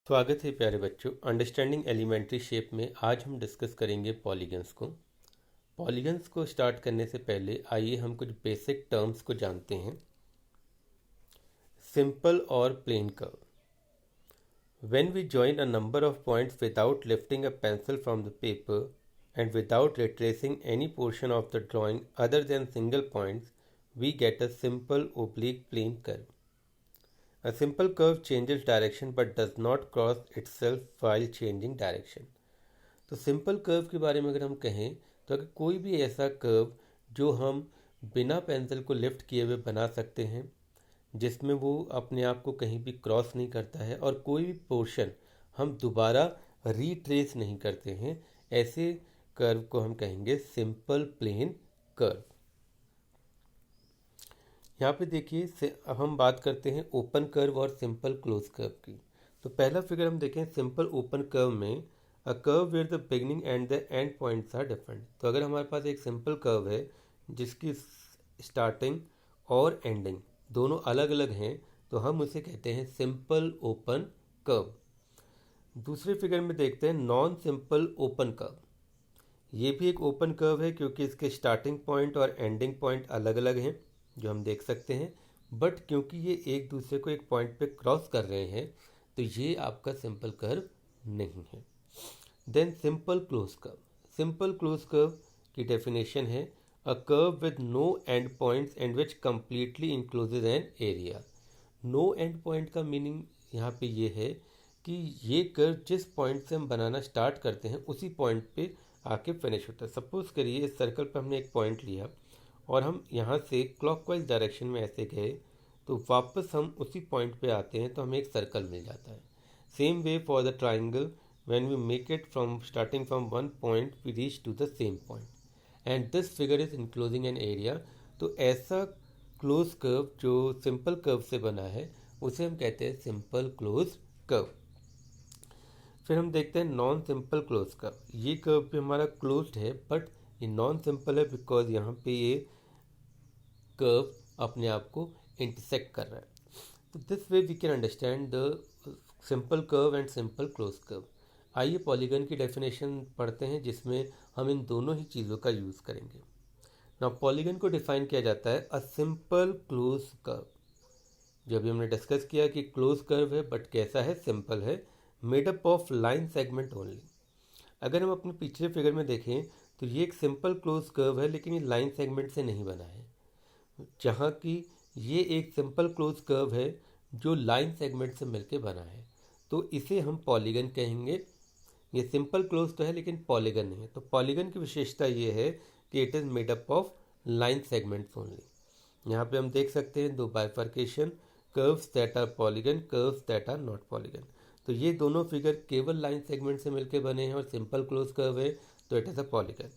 स्वागत है प्यारे बच्चों। अंडरस्टैंडिंग एलिमेंट्री शेप में आज हम डिस्कस करेंगे पॉलीगन्स को। पॉलीगन्स को स्टार्ट करने से पहले आइए हम कुछ बेसिक टर्म्स को जानते हैं। सिंपल और plane curve. When we join a number of points without lifting a pencil from the paper and without retracing any portion of the drawing other than single points, we get a simple oblique plane curve. A simple curve changes direction but does not cross itself while changing direction. तो simple curve के बारे में अगर हम कहें तो अगर कोई भी ऐसा कर्व जो हम बिना पेंसिल को लिफ्ट किए हुए बना सकते हैं, जिसमें वो अपने आप को कहीं भी क्रॉस नहीं करता है और कोई भी पोर्शन हम दोबारा रीट्रेस नहीं करते हैं, ऐसे कर्व को हम कहेंगे सिंपल प्लेन कर्व। यहाँ पे देखिए, अब हम बात करते हैं ओपन कर्व और सिंपल क्लोज कर्व की। तो पहला फिगर हम देखें सिंपल ओपन कर्व में, a curve where the beginning and the end points are different. तो अगर हमारे पास एक सिंपल कर्व है जिसकी स्टार्टिंग और एंडिंग दोनों अलग अलग हैं, तो हम उसे कहते हैं सिंपल ओपन कर्व। दूसरे फिगर में देखते हैं नॉन सिंपल ओपन कर्व। ये भी एक ओपन कर्व है क्योंकि इसके स्टार्टिंग पॉइंट और एंडिंग पॉइंट अलग अलग हैं, जो हम देख सकते हैं, बट क्योंकि ये एक दूसरे को एक पॉइंट पे क्रॉस कर रहे हैं तो ये आपका सिंपल कर्व नहीं है। Then simple close curve. Simple close curve की डेफिनेशन है a curve with no end points and which completely encloses an area. No end point का मीनिंग यहाँ पे ये है कि ये कर्व जिस पॉइंट से हम बनाना स्टार्ट करते हैं उसी पॉइंट पे आके फिनिश होता है। सपोज करिए इस सर्कल पे हमने एक पॉइंट लिया और हम यहाँ से क्लॉकवाइज डायरेक्शन में ऐसे गए तो वापस हम उसी पॉइंट पे आते हैं तो हमें एक सर्कल मिल जाता है। Same way for the triangle, when we make it from starting from one point we reach to the same point and this figure is enclosing an area. तो ऐसा क्लोज कर्व जो सिंपल कर्व से बना है उसे हम कहते हैं सिंपल क्लोज कर्व। फिर हम देखते हैं नॉन सिंपल क्लोज कर्व। ये कर्व भी हमारा क्लोज्ड है बट ये नॉन सिंपल है बिकॉज यहाँ पे ये कर्व अपने आप को इंटरसेक्ट कर रहा है। तो this way we can understand the simple curve and simple close curve. आइए पॉलीगन की डेफिनेशन पढ़ते हैं जिसमें हम इन दोनों ही चीज़ों का यूज़ करेंगे। नाउ पॉलीगन को डिफाइन किया जाता है अ सिंपल क्लोज कर्व। जो अभी हमने डिस्कस किया कि क्लोज कर्व है बट कैसा है, सिंपल है, made up of line segment only. अगर हम अपने पिछले फिगर में देखें तो ये एक सिंपल क्लोज कर्व है लेकिन ये लाइन सेगमेंट से नहीं बना है, जहाँ की ये एक सिंपल क्लोज कर्व है जो लाइन सेगमेंट से मिलके बना है, तो इसे हम पॉलीगन कहेंगे। ये सिंपल क्लोज तो है लेकिन पॉलीगन नहीं है। तो पॉलीगन की विशेषता ये है कि it is made up of line segments only. यहाँ पे हम देख सकते हैं दो bifurcation, curves that are polygon, curves that are not polygon. तो ये दोनों फिगर केवल लाइन सेगमेंट से मिलके बने हैं और सिंपल क्लोज कर्व है तो इट इज़ अ पॉलीगन।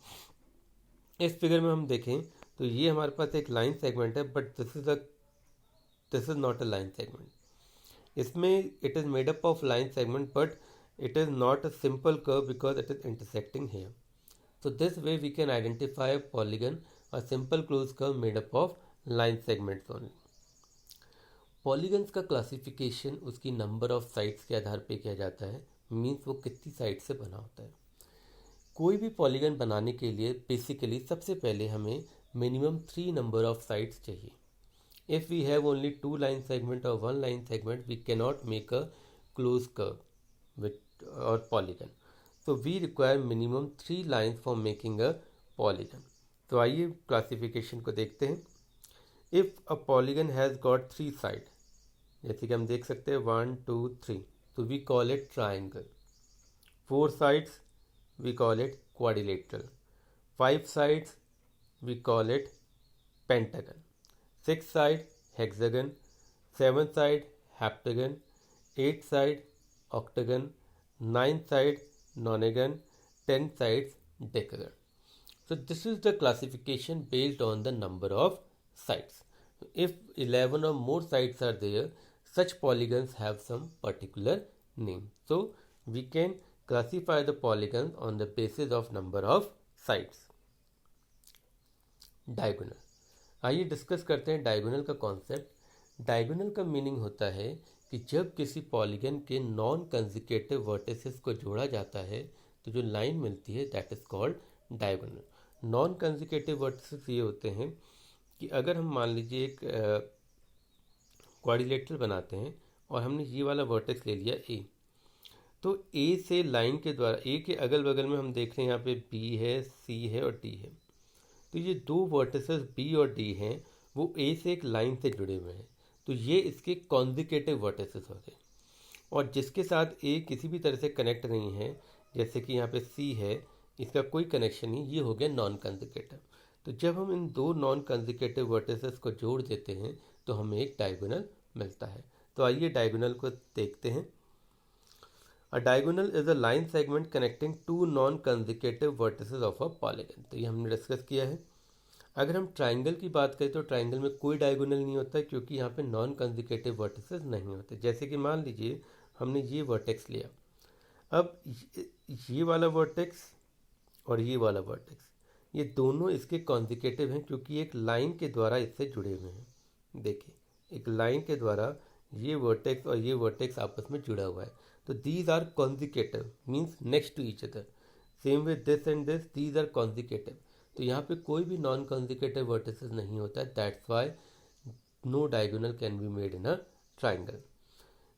इस फिगर में हम देखें तो ये हमारे पास एक लाइन सेगमेंट है but this is not a line segment. इसमें it is made up of line segment but it is not a simple curve because it is intersecting here. So this way we can identify a polygon, a simple closed curve made up of line segments only. Polygons का classification उसकी number of sides के आधार पे किया जाता है, means वो कितनी side से बना होता है। कोई भी पॉलीगन बनाने के लिए बेसिकली सबसे पहले हमें मिनिमम 3 नंबर ऑफ साइड्स चाहिए। If we have only 2 line segment और 1 line segment we can not make a close curve with और polygon. So we require minimum 3 lines for making a polygon. तो आइए classification को देखते हैं। If a polygon has got 3 sides, जैसे कि हम देख सकते हैं 1 2 3, तो we call it triangle. 4 sides we call it quadrilateral. 5 sides we call it pentagon. 6 side hexagon. 7 side heptagon. 8 side octagon. 9 side nonagon, 10 sides decagon. So this is the classification based on the number of sides. If 11 or more sides are there, such polygons have some particular name. So we can classify the polygons on the basis of number of sides. Diagonal. आइए discuss करते हैं diagonal का concept. Diagonal का meaning होता है कि जब किसी पॉलीगन के नॉन कंसेक्यूटिव वर्टिसेस को जोड़ा जाता है तो जो लाइन मिलती है that is called diagonal. Non consecutive vertices ये होते हैं कि अगर हम मान लीजिए एक क्वाड्रिलेटरल बनाते हैं और हमने ये वाला वर्टेक्स ले लिया ए, तो ए से लाइन के द्वारा ए के अगल बगल में हम देख रहे हैं यहाँ पे बी है, सी है और डी है। तो ये दो वर्टिसेस बी और डी हैं वो ए से एक लाइन से जुड़े हुए हैं, तो ये इसके कॉन्जिकेटिव वर्टिसेस हो गए। और जिसके साथ ए किसी भी तरह से कनेक्ट नहीं है, जैसे कि यहाँ पे सी है, इसका कोई कनेक्शन नहीं, ये हो गया नॉन कंजिकेटिव। तो जब हम इन दो नॉन कंजिकेटिव वर्टिसेस को जोड़ देते हैं तो हमें एक डायगोनल मिलता है। तो आइए डायगोनल को देखते हैं। A diagonal is a line segment connecting two non-consecutive vertices of a polygon। तो ये हमने डिस्कस किया है। अगर हम ट्राइंगल की बात करें तो ट्राइंगल में कोई डायगोनल नहीं होता है क्योंकि यहाँ पे नॉन कंसेक्यूटिव वर्टिसेस नहीं होते। जैसे कि मान लीजिए हमने ये वर्टेक्स लिया, अब ये वाला वर्टेक्स और ये वाला वर्टेक्स, ये दोनों इसके कॉन्जिकेटिव हैं क्योंकि एक लाइन के द्वारा इससे जुड़े हुए हैं। देखिए एक लाइन के द्वारा ये वर्टेक्स और ये वर्टेक्स आपस में जुड़ा हुआ है, तो these are consecutive means next to each other. Same with this and this, these are consecutive. तो यहाँ पे कोई भी नॉन कॉन्जिकेटिव वर्टिसेस नहीं होता है, that's why no diagonal can be made in a triangle.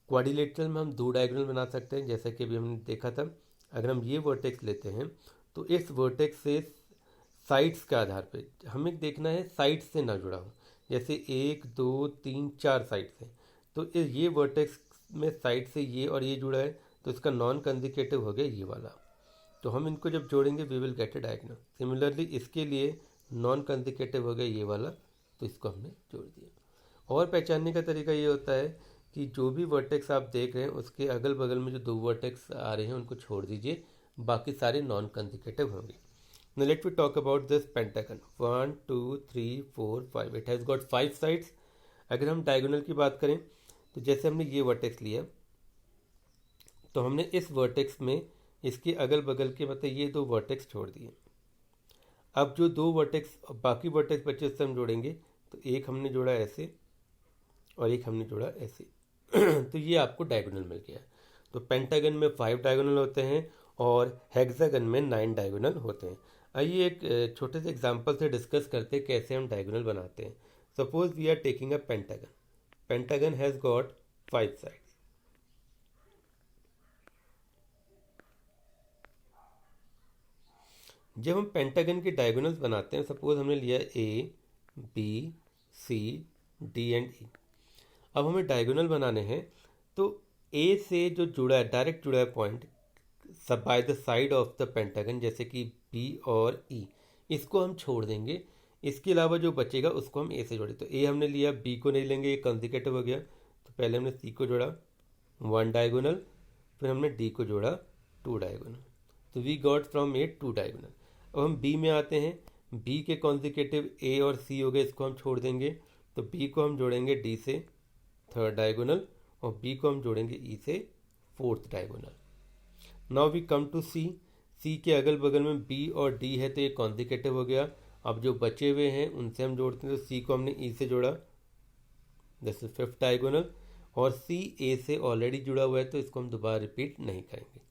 Quadrilateral में हम दो डायगोनल बना सकते हैं, जैसे कि अभी हमने देखा था। अगर हम ये वर्टेक्स लेते हैं तो इस वर्टेक्स से साइड्स के आधार पे हमें देखना है साइड्स से ना जुड़ा हो, जैसे 1 2 3 4 साइड्स हैं, तो ये वर्टेक्स में साइड से ये और ये जुड़ा है तो इसका नॉन कंसेक्यूटिव हो गया ये वाला। तो हम इनको जब जोड़ेंगे we will get a diagonal. Similarly इसके लिए नॉन कंसेक्यूटिव हो गया ये वाला, तो इसको हमने जोड़ दिया। और पहचानने का तरीका ये होता है कि जो भी वर्टेक्स आप देख रहे हैं उसके अगल बगल में जो दो वर्टेक्स आ रहे हैं उनको छोड़ दीजिए, बाकी सारे नॉन कंसेक्यूटिव होंगे। Now let me talk about this pentagon. 1 2 3 4 5, it has got 5 sides। अगर हम डायगोनल की बात करें तो जैसे हमने ये वर्टेक्स लिया तो हमने इस वर्टेक्स में इसके अगल बगल के मतलब ये दो वर्टेक्स छोड़ दिए। अब जो दो वर्टेक्स बाकी वर्टेक्स बचे उससे हम जोड़ेंगे, तो एक हमने जोड़ा ऐसे और एक हमने जोड़ा ऐसे तो ये आपको डायगोनल मिल गया। तो पेंटागन में 5 डायगोनल होते हैं और हेक्सागन में 9 डायगोनल होते हैं। आइए एक छोटे से एग्जांपल से डिस्कस करते हैं कैसे हम डायगोनल बनाते हैं। Suppose we are taking a pentagon. Pentagon has got 5 sides. जब हम पेंटागन के डायगोनल्स बनाते हैं, सपोज हमने लिया A B C D and E. अब हमें डायगोनल बनाने हैं तो ए से जो जुड़ा है डायरेक्ट जुड़ा है पॉइंट सब by the side of the pentagon, जैसे कि बी और ई, इसको हम छोड़ देंगे। इसके अलावा जो बचेगा उसको हम ए से जोड़े। तो ए हमने लिया, बी को नहीं लेंगे, ये कंसेक्यूटिव हो गया, तो पहले हमने सी को जोड़ा 1 डायगोनल, फिर हमने डी को जोड़ा 2 डायगोनल, तो we got from A 2 diagonal. अब हम बी में आते हैं, बी के कॉन्जिकेटिव ए और सी हो गए, इसको हम छोड़ देंगे, तो बी को हम जोड़ेंगे डी से 3rd डायगोनल और बी को हम जोड़ेंगे ई से 4th diagonal. Now we come to C. C के अगल बगल में बी और डी है तो ये कॉन्जिकेटिव हो गया। अब जो बचे हुए हैं उनसे हम जोड़ते हैं, तो सी को हमने ई से जोड़ा, दिस इज 5th डायगोनल, और सी ए से ऑलरेडी जुड़ा हुआ है तो इसको हम दोबारा रिपीट नहीं करेंगे।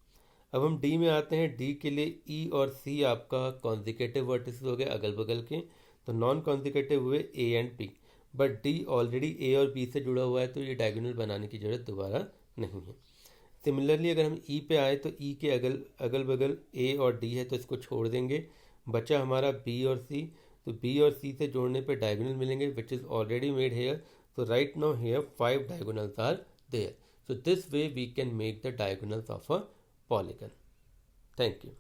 अब हम डी में आते हैं। डी के लिए ई और सी आपका कॉन्जिकेटिव वर्टिसेस हो गए अगल बगल के, तो नॉन कॉन्जिकेटिव हुए A and B, but D already A और बी से जुड़ा हुआ है तो ये डायगोनल बनाने की जरूरत दोबारा नहीं है। सिमिलरली अगर हम ई पे आए तो ई के अगल बगल ए और डी है तो इसको छोड़ देंगे, बचा हमारा बी और सी, तो बी और सी से जोड़ने पे डायगोनल मिलेंगे which is already made here. So right now here 5 diagonals are there. So this way we can make the diagonals of a polygon. Thank you.